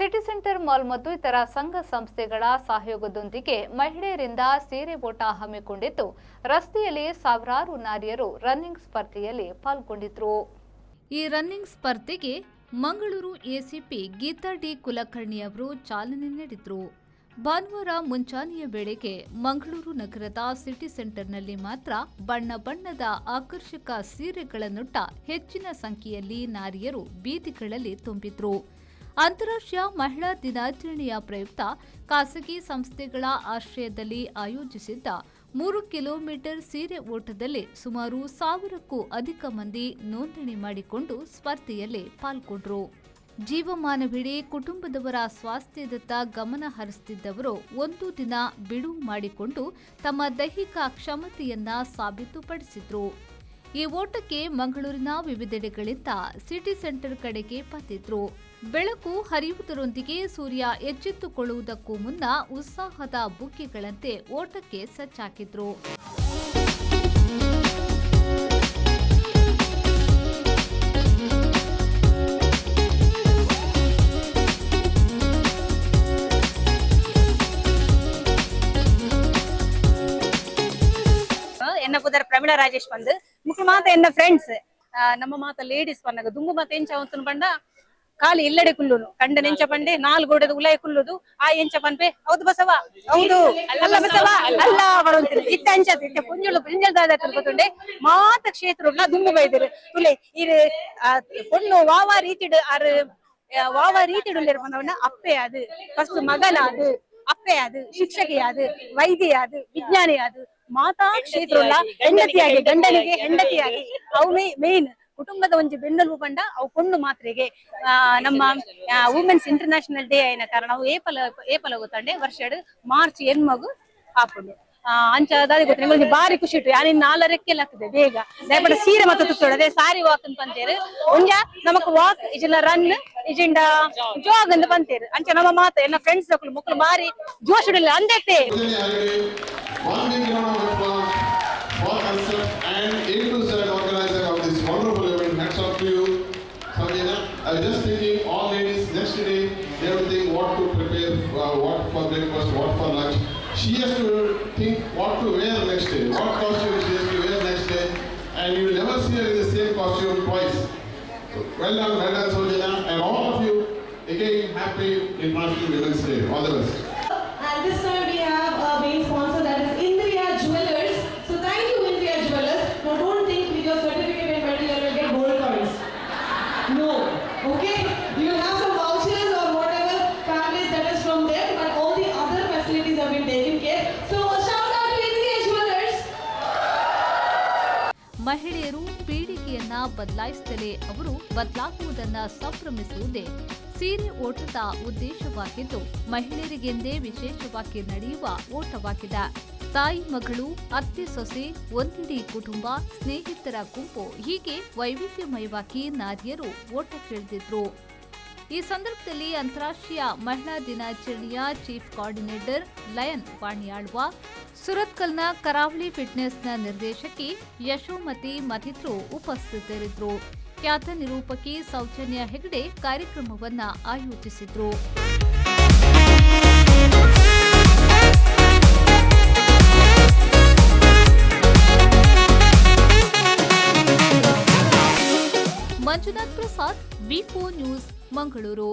City centre mall ಮತ್ತು ಇತರ ಸಂಘ ಸಂಸ್ಥೆಗಳ ಸಹಯೋಗದೊಂದಿಗೆ ಮಹಿಳೆಯರಿಂದ ಸೀರೆ ಓಟ ಹಮ್ಮಿಕೊಂಡಿದ್ದು, ರಸ್ತೆಯಲ್ಲಿ ಸಾವಿರಾರು ನಾರಿಯರು ರನ್ನಿಂಗ್ ಸ್ಪರ್ಧೆಯಲ್ಲಿ ಪಾಲ್ಗೊಂಡಿದ್ರು. ಈ ರನ್ನಿಂಗ್ ಸ್ಪರ್ಧೆಗೆ ಮಂಗಳೂರು ಎಸಿಪಿ ಗೀತಾ ಡಿ ಕುಲಕರ್ಣಿ ಅವರು ಚಾಲನೆ ನೀಡಿದರು. ಭಾನುವಾರ ಮುಂಜಾನೆಯ ವೇಳೆಗೆ ಮಂಗಳೂರು ನಗರದ ಸಿಟಿ ಸೆಂಟರ್ನಲ್ಲಿ ಮಾತ್ರ ಬಣ್ಣ ಬಣ್ಣದ ಆಕರ್ಷಕ ಸೀರೆಗಳನ್ನುಟ್ಟ ಹೆಚ್ಚಿನ ಸಂಖ್ಯೆಯಲ್ಲಿ ನಾರಿಯರು ಬೀದಿಗಳಲ್ಲಿ ತುಂಬಿದ್ರು. ಅಂತಾರಾಷ್ಟ್ರೀಯ ಮಹಿಳಾ ದಿನಾಚರಣೆಯ ಪ್ರಯುಕ್ತ ಖಾಸಗಿ ಸಂಸ್ಥೆಗಳ ಆಶ್ರಯದಲ್ಲಿ ಆಯೋಜಿಸಿದ್ದ 3 ಕಿಲೋಮೀಟರ್ ಸೀರೆ ಓಟದಲ್ಲಿ ಸುಮಾರು 1000ಕ್ಕೂ ಅಧಿಕ ಮಂದಿ ನೋಂದಣಿ ಮಾಡಿಕೊಂಡು ಸ್ಪರ್ಧೆಯಲ್ಲಿ ಪಾಲ್ಗೊಂಡರು. ಜೀವಮಾನವಿಡೀ ಕುಟುಂಬದವರ ಸ್ವಾಸ್ಥ್ಯದತ್ತ ಗಮನ ಹರಿಸುತ್ತಿದ್ದವರು ಒಂದು ದಿನ ಬಿಡುವು ಮಾಡಿಕೊಂಡು ತಮ್ಮ ದೈಹಿಕ ಕ್ಷಮತೆಯನ್ನ ಸಾಬೀತುಪಡಿಸಿದ್ರು. ಈ ಓಟಕ್ಕೆ ಮಂಗಳೂರಿನ ವಿವಿಧೆಡೆಗಳಿಂದ ಸಿಟಿ ಸೆಂಟರ್ ಕಡೆಗೆ ಬಂದಿದ್ರು. ಬೆಳಕು ಹರಿಯುವುದರೊಂದಿಗೆ ಸೂರ್ಯ ಎಚ್ಚೆತ್ತುಕೊಳ್ಳುವುದಕ್ಕೂ ಮುನ್ನ ಉತ್ಸಾಹದ ಬುಕ್ಕಿಗಳಂತೆ ಓಟಕ್ಕೆ ಸಜ್ಜಾಗಿದ್ರು. ಎನ್ನ ಪುದರ್ ಪ್ರಮೀಳಾ ರಾಜೇಶ್ ಬಂದು ಮುಖ್ಯ ಮಾತ ಎನ್ನ ಫ್ರೆಂಡ್ಸ್ ನಮ್ಮ ಮಾತ ಲೇಡೀಸ್ ಪನ್ನಗ ದುಂಗು ಮಾತ ಎಂಚ ಅವತ್ತು ಬಂಡ ಕಾಲಿ ಇಲ್ಲಡೆ ಕುಲ್ಲುನು ಕಂಡ ನೆಂಚ ಬಂಡೆ 4 ಗೋಡೆದ ಉಲಾಯ ಕುಲ್ಲುದು ಆ ಎಂಚ ಪನ್ಪೆ ಹೌದು ಬಸವ ಹೌದು ಅಲ್ಲ ಬಸವ ಅಲ್ಲ ಬರುಂತಿರು ಇತ್ತ ಅಂಚದ ಇತ್ತ ಪುಂಜುಳು ಪುಂಜಲ್ದಾದ ತಿರುಗುతుండే ಮಾತ ಕ್ಷೇತ್ರನ ದುಂಗು ಬೈದಿರು ತುಲೆ ಇರು ಪೊಣ್ಣು ವಾವಾ ರೀತಿಡು ಆರು ವಾವಾ ರೀತಿಡು ಬಂದವನ ಅಪ್ಪೆ ಅದು ಫಸ್ಟ್ ಮಗನ ಅದು ಅಪ್ಪೆ ಅದು ಶಿಕ್ಷಕಿಯಾದು ವೈದ್ಯಯಾದು ವಿಜ್ಞಾನಿಯಾದು ಮಾತಾ ಕ್ಷೇತ್ರಲ್ಲ ಹೆಂಡತಿಯಾಗಿ ಗಂಡನಿಗೆ ಹೆಂಡತಿಯಾಗಿ ಅವು ಮೇನ್ ಕುಟುಂಬದ ಒಂಜಿ ಬೆನ್ನೆಲುಬು ಪಂಡ ಅವು ಪೊಣ್ಣು ಮಾತ್ರೆಗೆ ನಮ್ಮ ವುಮೆನ್ಸ್ ಇಂಟರ್ನ್ಯಾಷನಲ್ ಡೇ ಆಯ್ನ ಕಾರಣ ಅವು ಏಪಲ ಗೊತ್ತಂಡೆ ವರ್ಷಡ್ ಮಾರ್ಚ್ ಎನ್ಮಗು ಹಾಪುಂಡು ಅಂಚ ದಾದಿ ಗೊತ್ತ ನಿಮಗೆ ಬಾರಿ ಖುಷಿ ಇಟ್ಟು ಯಾರು 4:00ಕ್ಕೆ ಆಗ್ತದೆ ಬೇಗ ದಯಪಡ ಸೀರೆ ಮತ್ತೆ ತುತ್ತೋಡು ಅದೇ ಸಾರಿ ವಾಕ್ ಅಂತ ಪಂತೇರು ಒಂಜ ನಮಕ್ ವಾಕ್ ಇಜಿನ ರನ್ ಇಜಿಂಡ ಜಾಗ್ ಅಂತ ಪಂತೇರು ಅಂಚ ನಮ್ಮ ಮಾತ ಎಲ್ಲ ಫ್ರೆಂಡ್ಸ್ ಮಕ್ಕಳು ಬಾರಿ ಜೋಶುಡಿಲ್ಲ ಅಂದೈತೆ. I was just thinking, all ladies next day they have to think what to prepare, what for breakfast, what for lunch. She has to think what to wear next day, what costume she has to wear next day, and you will never see her in the same costume twice. So, well done, Sojana, and all of you again happy International Women's Day. All the best. And this time we have a main sponsor, that is Indriya Jewelers. So thank you, Indriya Jewelers. Now don't think with your certificate and medal you will get gold coins. No, okay? You will have some vouchers or whatever families that is from them, but all the other facilities have been taken care. So a shout out to Indriya Jewelers. ಮಹಿಳೆಯರು ಪೀಳಿಗೆಯನ್ನ ಬದಲಾಯಿಸದಲೇ ಅವರು ಬದಲಾಗುವುದನ್ನ ಸಂಭ್ರಮಿಸುವುದೇ ಸೀರೆ ಓಟದ ಉದ್ದೇಶವಾಗಿದ್ದು, ಮಹಿಳೆಯರಿಗೆಂದೇ ವಿಶೇಷವಾಗಿ ನಡೆಯುವ ಓಟವಾಗಿದೆ. ತಾಯಿ ಮಗಳು, ಅತ್ತೆ ಸೊಸೆ, ಒಂದಿಡೀ ಕುಟುಂಬ, ಸ್ನೇಹಿತರ ಗುಂಪು ಹೀಗೆ ವೈವಿಧ್ಯಮಯವಾಗಿ ನಾರಿಯರು ಓಟಕ್ಕಿಳಿದಿದ್ರು. ಈ ಸಂದರ್ಭದಲ್ಲಿ ಅಂತಾರಾಷ್ಟ್ರೀಯ ಮಹಿಳಾ ದಿನಾಚರಣೆಯ ಚೀಫ್ ಕೋಆರ್ಡಿನೇಟರ್ ಲಯನ್ ವಾಣಿಯಾಳ್ವ, ಸುರತ್ಕಲ್ನ ಕರಾವಳಿ ಫಿಟ್ನೆಸ್ನ ನಿರ್ದೇಶಕಿ ಯಶೋಮತಿ ಮತ್ತಿತರರು ಉಪಸ್ಥಿತರಿದ್ದರು. ಖ್ಯಾತ ನಿರೂಪಕಿ ಸೌಜನ್ಯ ಹೆಗ್ಡೆ ಕಾರ್ಯಕ್ರಮವನ್ನ ಆಯೋಜಿಸಿದ್ರು. ಮಂಜುನಾಥ್ ಪ್ರಸಾದ್, ವಿ4 ನ್ಯೂಸ್, ಮಂಗಳೂರು.